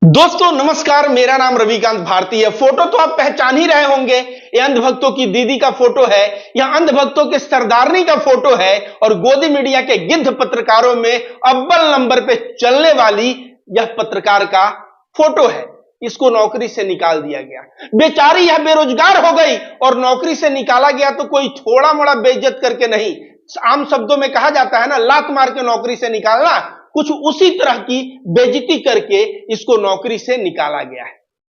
दोस्तों नमस्कार, मेरा नाम रविकांत भारती है। फोटो तो आप पहचान ही रहे होंगे, ये अंधभक्तों की दीदी का फोटो है, यह अंधभक्तों के सरदारनी का फोटो है और गोदी मीडिया के गिद्ध पत्रकारों में अव्वल नंबर पे चलने वाली यह पत्रकार का फोटो है। इसको नौकरी से निकाल दिया गया। बेचारी यह बेरोजगार हो गई और नौकरी से निकाला गया तो कोई थोड़ा मोड़ा बेइज्जत करके नहीं, आम शब्दों में कहा जाता है ना, लात मार के नौकरी से निकालना, कुछ उसी तरह की बेइज्जती करके इसको नौकरी से निकाला गया है।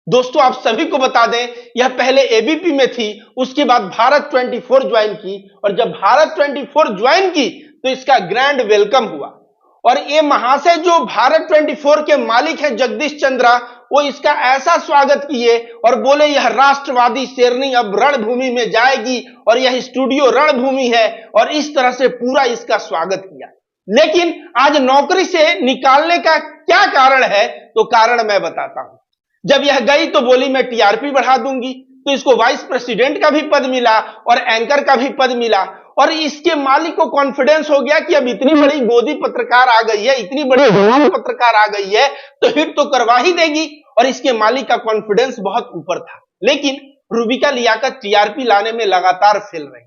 दोस्तों आप सभी को बता दें, यह पहले एबीपी में थी, उसके बाद भारत 24 ज्वाइन की और जब भारत 24 ज्वाइन की तो इसका ग्रैंड वेलकम हुआ। और ये महाशय जो भारत 24 के मालिक हैं जगदीश चंद्रा, वो इसका ऐसा स्वागत किए और बोले यह राष्ट्रवादी शेरनी अब रणभूमि में जाएगी और यह स्टूडियो रणभूमि है, और इस तरह से पूरा इसका स्वागत किया। लेकिन आज नौकरी से निकालने का क्या कारण है, तो कारण मैं बताता हूं। जब यह गई तो बोली मैं टीआरपी बढ़ा दूंगी, तो इसको वाइस प्रेसिडेंट का भी पद मिला और एंकर का भी पद मिला और इसके मालिक को कॉन्फिडेंस हो गया कि अब इतनी बड़ी गोदी पत्रकार आ गई है, इतनी बड़ी पत्रकार आ गई है तो हिट तो करवा ही देगी, और इसके मालिक का कॉन्फिडेंस बहुत ऊपर था। लेकिन रूबिका लियाकत टीआरपी लाने में लगातार फेल रही।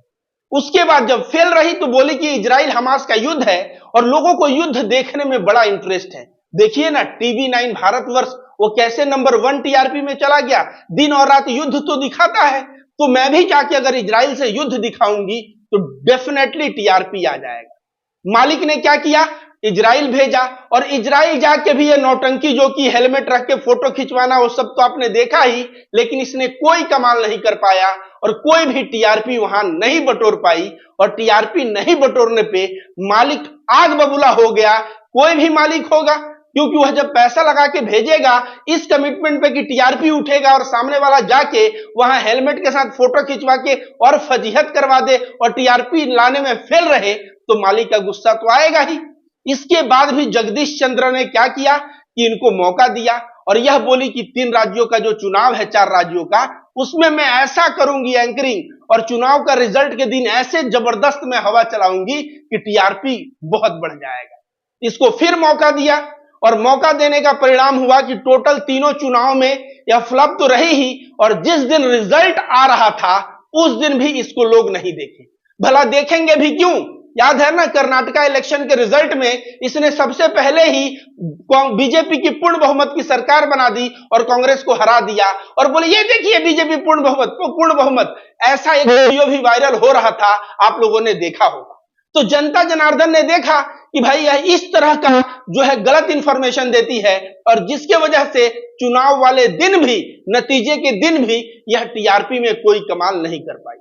उसके बाद जब फेल रही तो बोली कि इजराइल हमास का युद्ध है और लोगों को युद्ध देखने में बड़ा इंटरेस्ट है। देखिए ना, टीवी 9 भारतवर्ष वो कैसे नंबर 1 टीआरपी में चला गया। दिन और रात युद्ध तो दिखाता है, तो मैं भी जाके अगर इजराइल से युद्ध दिखाऊंगी तो डेफिनेटली टीआरपी आ जाएगा। मालिक ने क्या किया, इजराइल भेजा और इजराइल जाके भी ये नौटंकी जो कि हेलमेट रख के फोटो खिंचवाना, वो सब तो आपने देखा ही, लेकिन इसने कोई कमाल नहीं कर पाया और कोई भी टीआरपी वहां नहीं बटोर पाई। और टीआरपी नहीं बटोरने पे मालिक आग बबूला हो गया। कोई भी मालिक होगा, क्योंकि वह जब पैसा लगा के भेजेगा इस कमिटमेंट पे कि टीआरपी उठेगा और सामने वाला जाके वहां हेलमेट के साथ फोटो खिंचवा के और फजीहत करवा दे और टीआरपी लाने में फेल रहे, तो मालिक का गुस्सा तो आएगा ही। इसके बाद भी जगदीश चंद्र ने क्या किया कि इनको मौका दिया और यह बोली कि 3 राज्यों का जो चुनाव है, 4 राज्यों का, उसमें मैं ऐसा करूंगी एंकरिंग और चुनाव का रिजल्ट के दिन ऐसे जबरदस्त मैं हवा चलाऊंगी कि टीआरपी बहुत बढ़ जाएगा। इसको फिर मौका दिया और मौका देने का परिणाम हुआ कि टोटल तीनों चुनाव में यह फ्लॉप तो रही ही, और जिस दिन रिजल्ट आ रहा था उस दिन भी इसको लोग नहीं देखे। भला देखेंगे भी क्यों? याद है ना, कर्नाटका इलेक्शन के रिजल्ट में इसने सबसे पहले ही बीजेपी की पूर्ण बहुमत की सरकार बना दी और कांग्रेस को हरा दिया और बोले ये देखिए बीजेपी पूर्ण बहुमत। ऐसा एक वीडियो भी वायरल हो रहा था, आप लोगों ने देखा होगा। तो जनता जनार्दन ने देखा कि भाई यह इस तरह का जो है गलत इंफॉर्मेशन देती है और जिसके वजह से चुनाव वाले दिन भी, नतीजे के दिन भी यह टीआरपी में कोई कमाल नहीं कर पाई।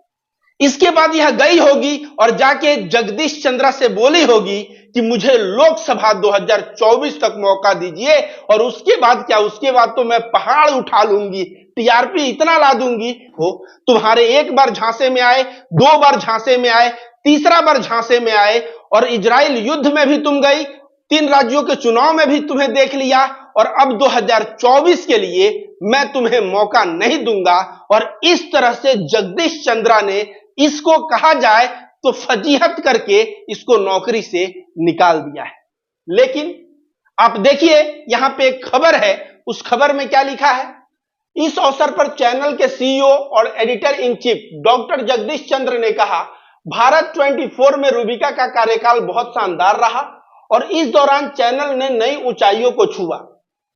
इसके बाद यह गई होगी और जाके जगदीश चंद्रा से बोली होगी कि मुझे लोकसभा 2024 तक मौका दीजिए और उसके बाद क्या, उसके बाद तो मैं पहाड़ उठा लूंगी, टीआरपी इतना ला दूंगी। हो तुम्हारे एक बार झांसे में आए, 2 बार झांसे में आए, तीसरा बार झांसे में आए और इजराइल युद्ध में भी तुम गई, 3 राज्यों के चुनाव में भी तुम्हें देख लिया और अब 2024 के लिए मैं तुम्हें मौका नहीं दूंगा। और इस तरह से जगदीश चंद्रा ने इसको कहा जाए तो फजीहत करके इसको नौकरी से निकाल दिया है। लेकिन आप देखिए यहां पे एक खबर है, उस खबर में क्या लिखा है। इस अवसर पर चैनल के सीईओ और editor in chief doctor Jagdish Chandra ने कहा, भारत 24 में रूबिका का कार्यकाल बहुत शानदार रहा और इस दौरान चैनल ने नई ऊंचाइयों को छुआ।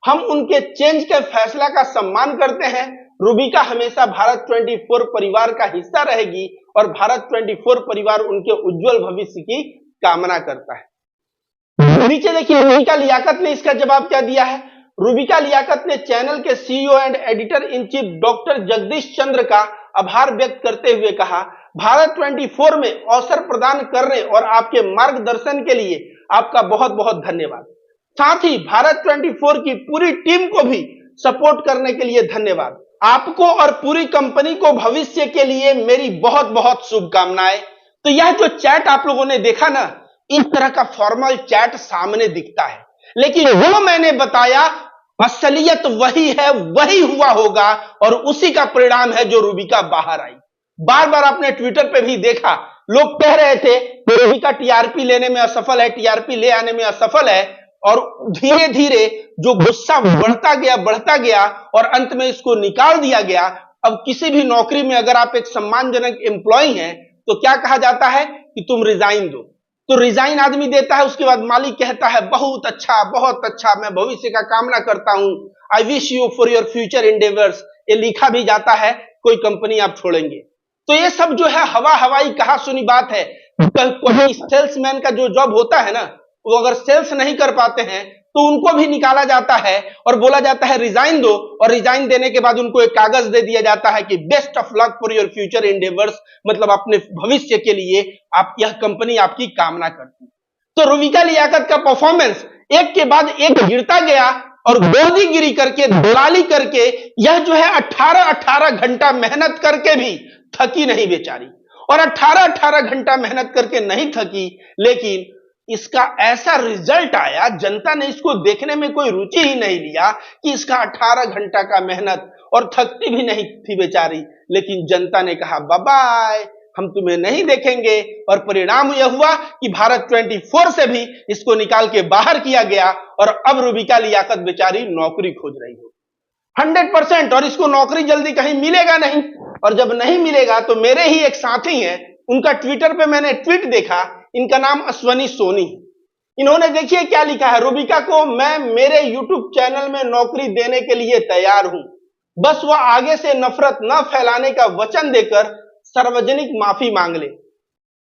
हम उनके चेंज के फैसला का सम्मान करते हैं। रूबिका हमेशा भारत 24 परिवार का हिस्सा रहेगी और भारत 24 परिवार उनके उज्जवल भविष्य की कामना करता है। नीचे देखिए रूबिका लियाकत ने इसका जवाब क्या दिया है। रूबिका लियाकत ने चैनल के CEO and editor in chief doctor Jagdish Chandra का आभार व्यक्त करते हुए कहा, भारत 24 में अवसर प्रदान करने और आपके मार्गदर्शन के लिए आपका बहुत बहुत धन्यवाद। साथ ही भारत 24 की पूरी टीम को भी सपोर्ट करने के लिए धन्यवाद। आपको और पूरी कंपनी को भविष्य के लिए मेरी बहुत बहुत शुभकामनाएं। तो यह जो चैट आप लोगों ने देखा ना, इस तरह का फॉर्मल चैट सामने दिखता है, लेकिन वो मैंने बताया असलियत वही है, वही हुआ होगा और उसी का परिणाम है जो रूबिका बाहर आई। बार बार आपने ट्विटर पे भी देखा, लोग कह रहे थे कि रूबिका टीआरपी लेने में असफल है, टीआरपी ले आने में असफल है, और धीरे धीरे जो गुस्सा बढ़ता गया और अंत में इसको निकाल दिया गया। अब किसी भी नौकरी में अगर आप एक सम्मानजनक एम्प्लॉय हैं तो क्या कहा जाता है कि तुम रिजाइन दो। तो रिजाइन आदमी देता है, उसके बाद मालिक कहता है बहुत अच्छा, मैं भविष्य का कामना करता हूं, I wish you for your future endeavours. ये लिखा भी जाता है, कोई कंपनी आप छोड़ेंगे। तो ये सब जो है हवाई कहा सुनी बात है। कोई सेल्समैन का जो जॉब होता है ना, वो अगर सेल्स नहीं कर पाते हैं तो उनको भी निकाला जाता है और बोला जाता है रिजाइन दो, और रिजाइन देने के बाद उनको एक कागज दे दिया जाता है कि best of luck for your future endeavours, मतलब अपने भविष्य के लिए आप, यह कंपनी आपकी कामना करती है। तो रुबिका लियाकत का परफॉर्मेंस एक के बाद एक गिरता गया और गोदीगिरी करके, दलाली करके, यह जो है 18 घंटा मेहनत करके भी थकी नहीं बेचारी, और 18 घंटा मेहनत करके नहीं थकी, लेकिन इसका ऐसा रिजल्ट आया, जनता ने इसको देखने में कोई रुचि ही नहीं लिया कि इसका 18 घंटा का मेहनत, और थकती भी नहीं थी बेचारी, लेकिन जनता ने कहा बाय बाय, हम तुम्हें नहीं देखेंगे। और परिणाम यह हुआ कि भारत 24 से भी इसको निकाल के बाहर किया गया, और अब रुबिका लियाकत बेचारी नौकरी खोज रही हो 100%, और इसको नौकरी जल्दी कहीं मिलेगा नहीं। और जब नहीं मिलेगा तो मेरे ही एक साथी हैं, उनका ट्विटर पे मैंने ट्वीट देखा, इनका नाम अश्वनी सोनी। इन्होंने देखिए क्या लिखा है, रुबिका को मैं मेरे यूट्यूब चैनल में नौकरी देने के लिए तैयार हूं, बस वह आगे से नफरत न फैलाने का वचन देकर सार्वजनिक माफी मांग ले।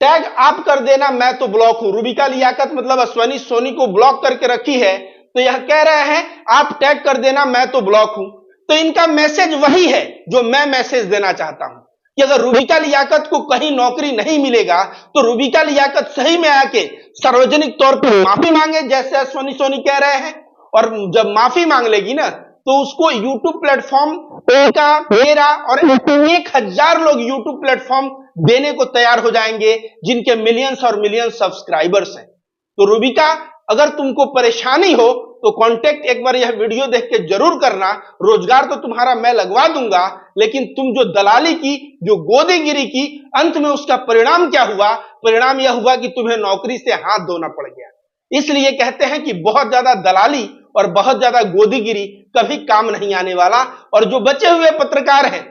टैग आप कर देना, मैं तो ब्लॉक हूं। रुबिका लियाकत मतलब अश्वनी सोनी को ब्लॉक करके रखी है, तो यह कह रहे हैं आप टैग कर देना, मैं तो ब्लॉक हूं। तो इनका मैसेज वही है जो मैं मैसेज देना चाहता हूं कि अगर रुबिका लियाकत को कहीं नौकरी नहीं मिलेगा तो रुबिका लियाकत सही में आके सार्वजनिक तौर पर माफी मांगे, जैसे अश्वनी सोनी कह रहे हैं। और जब माफी मांग लेगी ना, तो उसको यूट्यूब प्लेटफॉर्म का, मेरा और 1000 लोग यूट्यूब प्लेटफॉर्म देने को तैयार हो जाएंगे, जिनके मिलियंस और मिलियंस सब्सक्राइबर्स हैं। तो रुबिका, अगर तुमको परेशानी हो तो कांटेक्ट एक बार यह वीडियो देख के जरूर करना। रोजगार तो तुम्हारा मैं लगवा दूंगा, लेकिन तुम जो दलाली की, जो गोदीगिरी की, अंत में उसका परिणाम क्या हुआ? परिणाम यह हुआ कि तुम्हें नौकरी से हाथ धोना पड़ गया। इसलिए कहते हैं कि बहुत ज्यादा दलाली और बहुत ज्यादा गोदीगिरी कभी काम नहीं आने वाला। और जो बचे हुए पत्रकार हैं,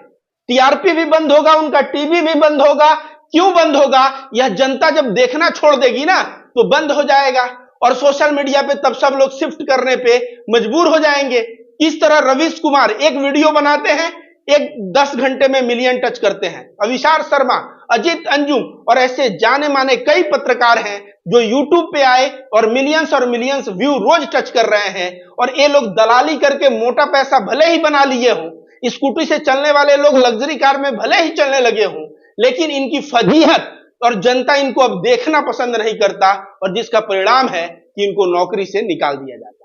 टीआरपी भी बंद होगा, उनका टीवी भी बंद होगा। क्यों बंद होगा? यह जनता जब देखना छोड़ देगी ना, तो बंद हो जाएगा, और सोशल मीडिया पे तब सब लोग शिफ्ट करने पे मजबूर हो जाएंगे। इस तरह रवीश कुमार एक वीडियो बनाते हैं, एक 10 घंटे में मिलियन टच करते हैं। अविशार शर्मा, अजीत अंजुम और ऐसे जाने माने कई पत्रकार हैं जो यूट्यूब पे आए और मिलियंस व्यू रोज टच कर रहे हैं। और ये लोग दलाली करके मोटा पैसा भले ही बना लिए हों, स्कूटी से चलने वाले लोग लग्जरी कार में भले ही चलने लगे हों, लेकिन इनकी फजीहत और जनता इनको अब देखना पसंद नहीं करता, और जिसका परिणाम है कि इनको नौकरी से निकाल दिया जाता है।